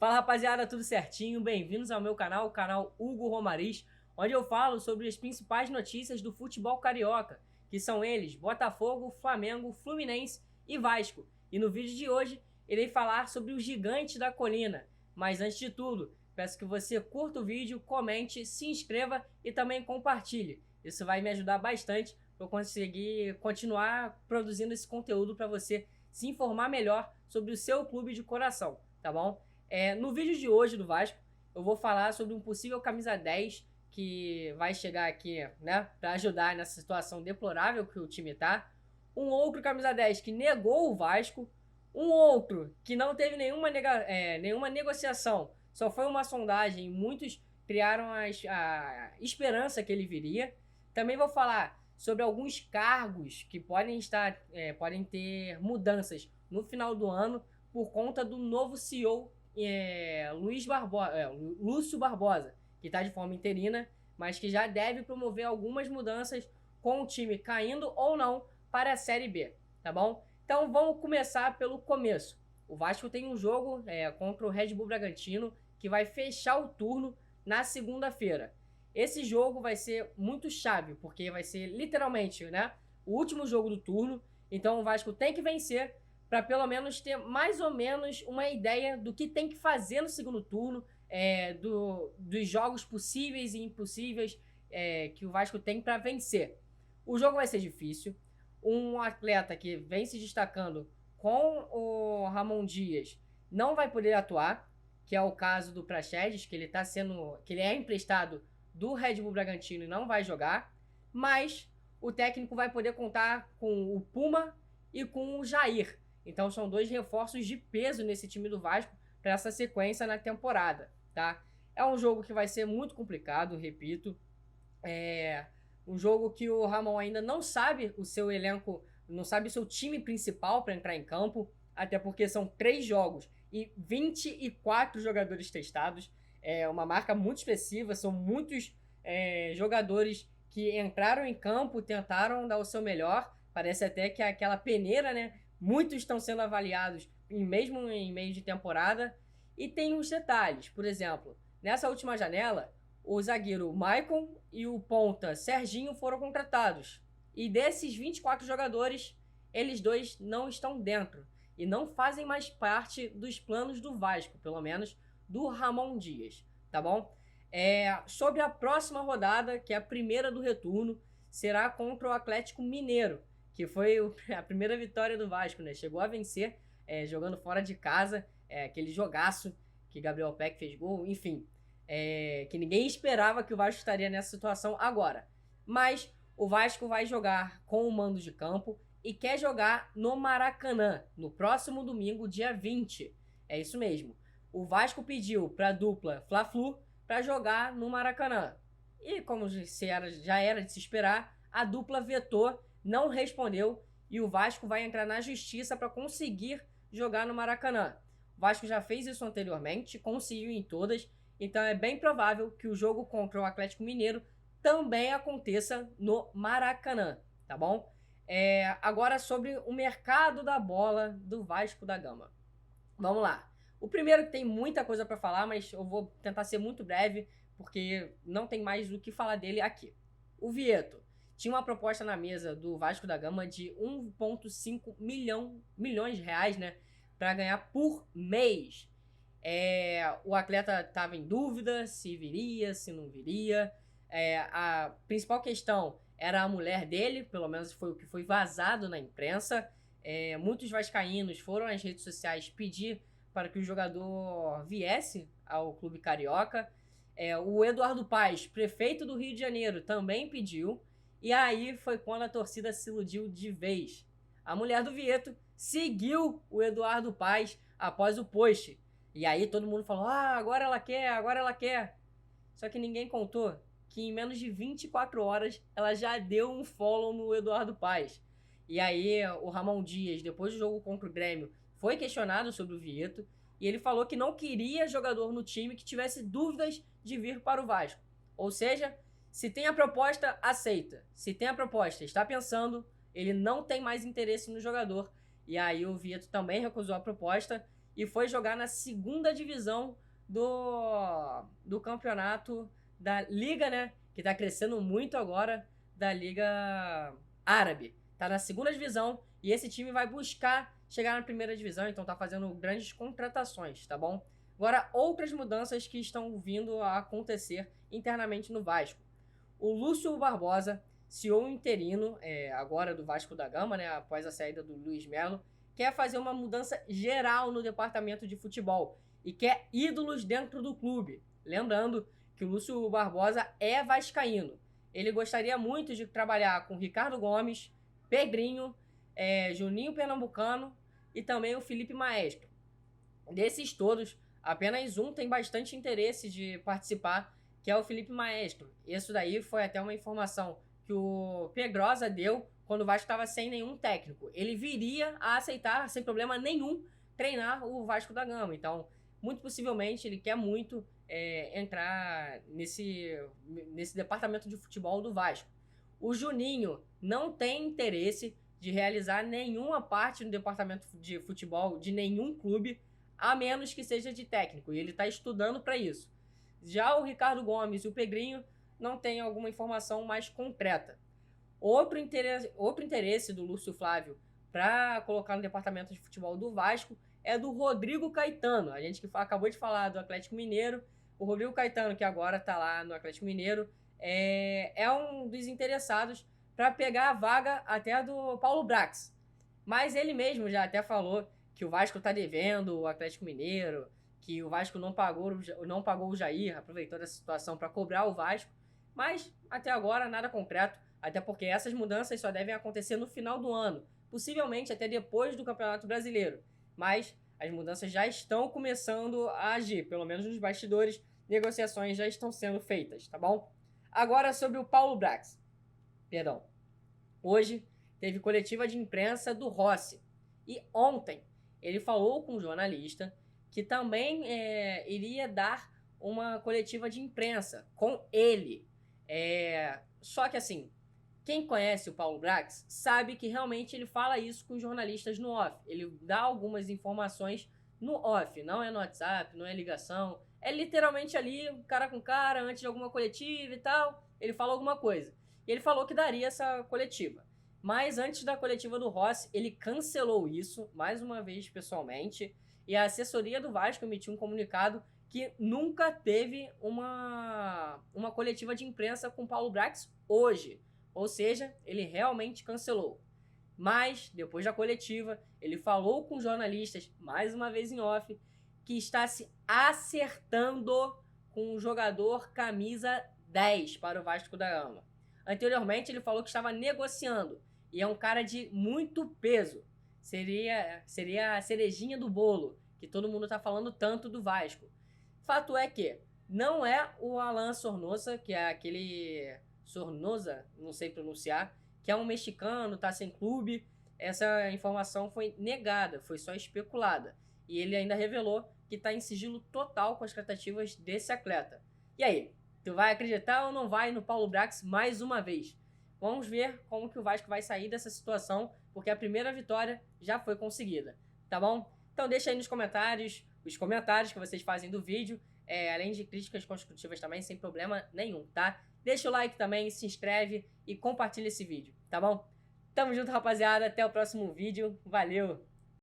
Fala rapaziada, tudo certinho? Bem-vindos ao meu canal, o canal Hugo Romariz, onde eu falo sobre as principais notícias do futebol carioca, que são eles, Botafogo, Flamengo, Fluminense e Vasco. E no vídeo de hoje, irei falar sobre o gigante da colina. Mas antes de tudo, peço que você curta o vídeo, comente, se inscreva e também compartilhe. Isso vai me ajudar bastante para eu conseguir continuar produzindo esse conteúdo para você se informar melhor sobre o seu clube de coração, tá bom? No vídeo de hoje do Vasco, eu vou falar sobre um possível camisa 10 que vai chegar aqui, né, para ajudar nessa situação deplorável que o time tá. Um outro camisa 10 que negou o Vasco. Um outro que não teve nenhuma negociação, só foi uma sondagem. Muitos criaram a esperança que ele viria. Também vou falar sobre alguns cargos que podem ter mudanças no final do ano por conta do novo CEO, Lúcio Barbosa, que está de forma interina, mas que já deve promover algumas mudanças com o time caindo ou não para a Série B, tá bom? Então vamos começar pelo começo. O Vasco tem um jogo contra o Red Bull Bragantino que vai fechar o turno na segunda-feira. Esse jogo vai ser muito chave, porque vai ser literalmente, né, o último jogo do turno. Então o Vasco tem que vencer para pelo menos ter mais ou menos uma ideia do que tem que fazer no segundo turno, dos jogos possíveis e impossíveis que o Vasco tem para vencer. O jogo vai ser difícil. Um atleta que vem se destacando com o Ramon Dias não vai poder atuar, que é o caso do Praxedes, que ele é emprestado do Red Bull Bragantino e não vai jogar, mas o técnico vai poder contar com o Puma e com o Jair. Então são dois reforços de peso nesse time do Vasco para essa sequência na temporada, tá? É um jogo que vai ser muito complicado, repito. Um jogo que o Ramon ainda não sabe o seu elenco, não sabe o seu time principal para entrar em campo, até porque são 3 jogos e 24 jogadores testados. É uma marca muito expressiva, são muitos jogadores que entraram em campo, tentaram dar o seu melhor. Parece até que é aquela peneira, né? Muitos estão sendo avaliados mesmo em meio de temporada. E tem uns detalhes, por exemplo, nessa última janela, o zagueiro Maicon e o ponta Serginho foram contratados. E desses 24 jogadores, eles dois não estão dentro e não fazem mais parte dos planos do Vasco, pelo menos do Ramon Dias, tá bom? Sobre a próxima rodada, que é a primeira do retorno, será contra o Atlético Mineiro, que foi a primeira vitória do Vasco, né? Chegou a vencer jogando fora de casa, aquele jogaço que Gabriel Peck fez gol, enfim. Que ninguém esperava que o Vasco estaria nessa situação agora. Mas o Vasco vai jogar com o mando de campo e quer jogar no Maracanã, no próximo domingo, dia 20. É isso mesmo. O Vasco pediu para a dupla Fla-Flu para jogar no Maracanã. E como já era de se esperar, a dupla vetou, não respondeu, e o Vasco vai entrar na justiça para conseguir jogar no Maracanã. O Vasco já fez isso anteriormente, conseguiu em todas, então é bem provável que o jogo contra o Atlético Mineiro também aconteça no Maracanã, tá bom? Agora sobre o mercado da bola do Vasco da Gama. Vamos lá. O primeiro que tem muita coisa para falar, mas eu vou tentar ser muito breve, porque não tem mais do que falar dele aqui. O Vieto tinha uma proposta na mesa do Vasco da Gama de 1,5 milhões de reais, né, para ganhar por mês. O atleta estava em dúvida se viria, se não viria. A principal questão era a mulher dele, pelo menos foi o que foi vazado na imprensa. Muitos vascaínos foram às redes sociais pedir para que o jogador viesse ao clube carioca. O Eduardo Paes, prefeito do Rio de Janeiro, também pediu. E aí foi quando a torcida se iludiu de vez. A mulher do Vieto seguiu o Eduardo Paes após o post. E aí todo mundo falou, agora ela quer. Só que ninguém contou que em menos de 24 horas ela já deu um follow no Eduardo Paes. E aí o Ramon Dias, depois do jogo contra o Grêmio, foi questionado sobre o Vieto. E ele falou que não queria jogador no time que tivesse dúvidas de vir para o Vasco. Ou seja, se tem a proposta, aceita. Se tem a proposta, está pensando, ele não tem mais interesse no jogador. E aí o Vieto também recusou a proposta. e foi jogar na segunda divisão do campeonato da Liga, né? Que tá crescendo muito agora, da Liga Árabe. Tá na segunda divisão e esse time vai buscar chegar na primeira divisão, então tá fazendo grandes contratações, tá bom? Agora, outras mudanças que estão vindo a acontecer internamente no Vasco. O Lúcio Barbosa, CEO interino, agora do Vasco da Gama, né, após a saída do Luiz Melo, quer fazer uma mudança geral no departamento de futebol e quer ídolos dentro do clube. Lembrando que o Lúcio Barbosa é vascaíno. Ele gostaria muito de trabalhar com Ricardo Gomes, Pedrinho, Juninho Pernambucano e também o Felipe Maestro. Desses todos, apenas um tem bastante interesse de participar, que é o Felipe Maestro. Isso daí foi até uma informação que o Pedrosa deu quando o Vasco estava sem nenhum técnico. Ele viria a aceitar, sem problema nenhum, treinar o Vasco da Gama. Então, muito possivelmente, ele quer muito entrar nesse departamento de futebol do Vasco. O Juninho não tem interesse de realizar nenhuma parte no departamento de futebol de nenhum clube, a menos que seja de técnico, e ele está estudando para isso. Já o Ricardo Gomes e o Pedrinho não têm alguma informação mais concreta. Outro interesse do Lúcio Flávio para colocar no departamento de futebol do Vasco é do Rodrigo Caetano. A gente que acabou de falar do Atlético Mineiro, o Rodrigo Caetano, que agora está lá no Atlético Mineiro, é um dos interessados para pegar a vaga até do Paulo Brax. Mas ele mesmo já até falou que o Vasco está devendo o Atlético Mineiro, que o Vasco não pagou o Jair, aproveitou essa situação para cobrar o Vasco, mas até agora nada concreto, até porque essas mudanças só devem acontecer no final do ano, possivelmente até depois do Campeonato Brasileiro, mas as mudanças já estão começando a agir, pelo menos nos bastidores, negociações já estão sendo feitas, tá bom? Agora sobre o Paulo Brax. Perdão. Hoje teve coletiva de imprensa do Rossi e ontem ele falou com um jornalista que também iria dar uma coletiva de imprensa com ele. Só que assim, quem conhece o Paulo Brax sabe que realmente ele fala isso com os jornalistas no off. Ele dá algumas informações no off, não é no WhatsApp, não é ligação. É literalmente ali, cara com cara, antes de alguma coletiva e tal, ele fala alguma coisa. E ele falou que daria essa coletiva. Mas antes da coletiva do Rossi, ele cancelou isso, mais uma vez pessoalmente, e a assessoria do Vasco emitiu um comunicado que nunca teve uma coletiva de imprensa com o Paulo Brax hoje. Ou seja, ele realmente cancelou. Mas, depois da coletiva, ele falou com jornalistas, mais uma vez em off, que está se acertando com o jogador camisa 10 para o Vasco da Gama. Anteriormente, ele falou que estava negociando, e é um cara de muito peso. Seria a cerejinha do bolo, que todo mundo está falando tanto do Vasco. Fato é que não é o Alan Sornosa, que é aquele Sornosa, não sei pronunciar, que é um mexicano, tá sem clube. Essa informação foi negada, foi só especulada. E ele ainda revelou que está em sigilo total com as tratativas desse atleta. E aí, tu vai acreditar ou não vai no Paulo Brax mais uma vez? Vamos ver como que o Vasco vai sair dessa situação, porque a primeira vitória já foi conseguida, tá bom? Então deixa aí nos comentários, os comentários que vocês fazem do vídeo, além de críticas construtivas também, sem problema nenhum, tá? Deixa o like também, se inscreve e compartilha esse vídeo, tá bom? Tamo junto, rapaziada. Até o próximo vídeo. Valeu!